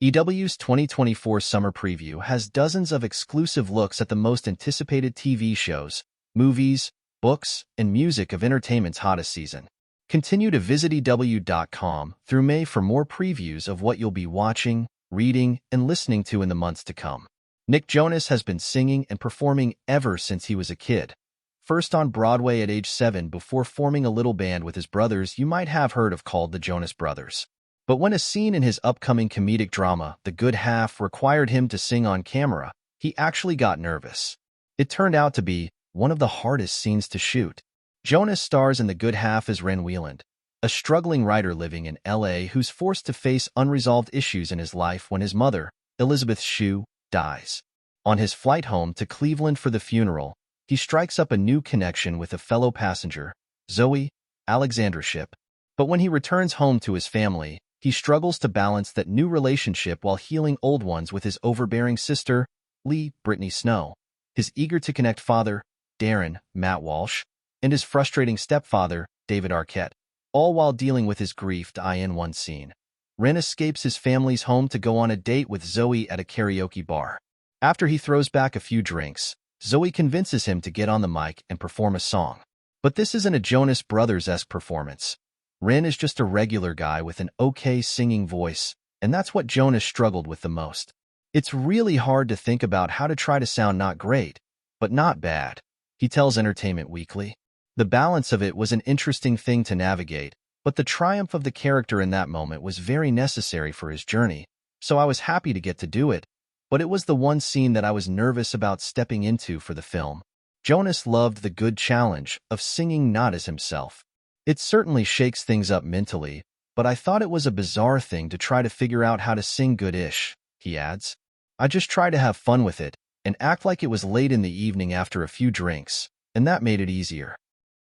EW's 2024 summer preview has dozens of exclusive looks at the most anticipated TV shows, movies, books, and music of entertainment's hottest season. Continue to visit EW.com through May for more previews of what you'll be watching, reading, and listening to in the months to come. Nick Jonas has been singing and performing ever since he was a kid. First on Broadway at age 7 before forming a little band with his brothers you might have heard of called the Jonas Brothers. But when a scene in his upcoming comedic drama, The Good Half, required him to sing on camera, he actually got nervous. It turned out to be one of the hardest scenes to shoot. Jonas stars in The Good Half as Ren Wieland, a struggling writer living in LA who's forced to face unresolved issues in his life when his mother, Elizabeth Shue, dies. On his flight home to Cleveland for the funeral, he strikes up a new connection with a fellow passenger, Zoe Alexandra Shipp. But when he returns home to his family, he struggles to balance that new relationship while healing old ones with his overbearing sister, Lee Brittany Snow, his eager-to-connect father, Darren Matt Walsh, and his frustrating stepfather, David Arquette, all while dealing with his grief. In one scene, Ren escapes his family's home to go on a date with Zoe at a karaoke bar. After he throws back a few drinks, Zoe convinces him to get on the mic and perform a song. But this isn't a Jonas Brothers-esque performance. Ren is just a regular guy with an okay singing voice, and that's what Jonas struggled with the most. It's really hard to think about how to try to sound not great, but not bad, he tells Entertainment Weekly. The balance of it was an interesting thing to navigate, but the triumph of the character in that moment was very necessary for his journey, so I was happy to get to do it. But it was the one scene that I was nervous about stepping into for the film. Jonas loved the good challenge of singing not as himself. It certainly shakes things up mentally, but I thought it was a bizarre thing to try to figure out how to sing good-ish, he adds. I just tried to have fun with it and act like it was late in the evening after a few drinks, and that made it easier.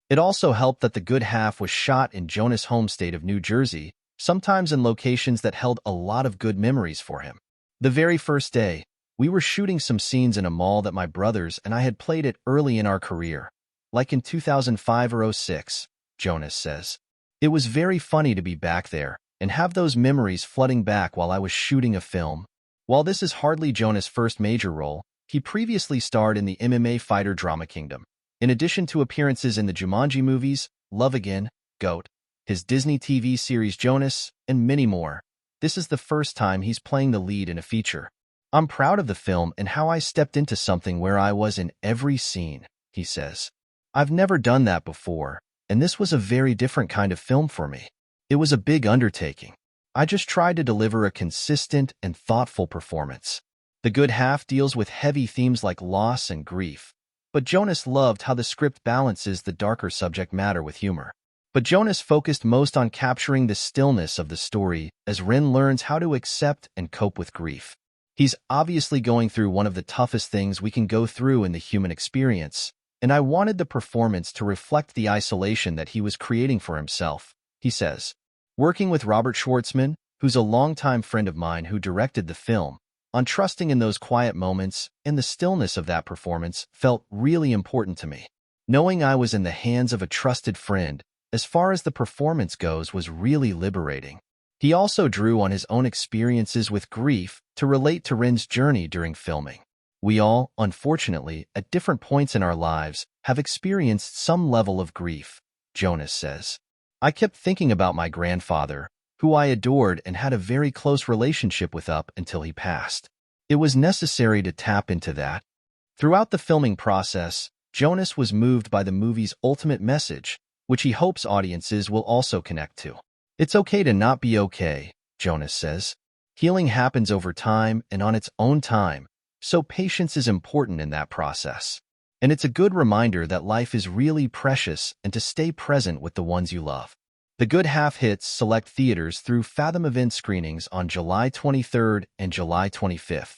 It also helped that The Good Half was shot in Jonas' home state of New Jersey, sometimes in locations that held a lot of good memories for him. The very first day, we were shooting some scenes in a mall that my brothers and I had played at early in our career, like in 2005 or 06, Jonas says. It was very funny to be back there and have those memories flooding back while I was shooting a film. While this is hardly Jonas' first major role, he previously starred in the MMA fighter drama Kingdom. In addition to appearances in the Jumanji movies, Love Again, GOAT, his Disney TV series Jonas, and many more. This is the first time he's playing the lead in a feature. I'm proud of the film and how I stepped into something where I was in every scene, he says. I've never done that before, and this was a very different kind of film for me. It was a big undertaking. I just tried to deliver a consistent and thoughtful performance. The Good Half deals with heavy themes like loss and grief, but Jonas loved how the script balances the darker subject matter with humor. But Jonas focused most on capturing the stillness of the story as Ren learns how to accept and cope with grief. He's obviously going through one of the toughest things we can go through in the human experience, and I wanted the performance to reflect the isolation that he was creating for himself, he says. Working with Robert Schwartzman, who's a longtime friend of mine who directed the film, on trusting in those quiet moments and the stillness of that performance felt really important to me. Knowing I was in the hands of a trusted friend, as far as the performance goes, was really liberating. He also drew on his own experiences with grief to relate to Ren's journey during filming. We all, unfortunately, at different points in our lives, have experienced some level of grief, Jonas says. I kept thinking about my grandfather, who I adored and had a very close relationship with up until he passed. It was necessary to tap into that. Throughout the filming process, Jonas was moved by the movie's ultimate message, which he hopes audiences will also connect to. It's okay to not be okay, Jonas says. Healing happens over time and on its own time, so patience is important in that process. And it's a good reminder that life is really precious and to stay present with the ones you love. The Good Half hits select theaters through Fathom event screenings on July 23rd and July 25th.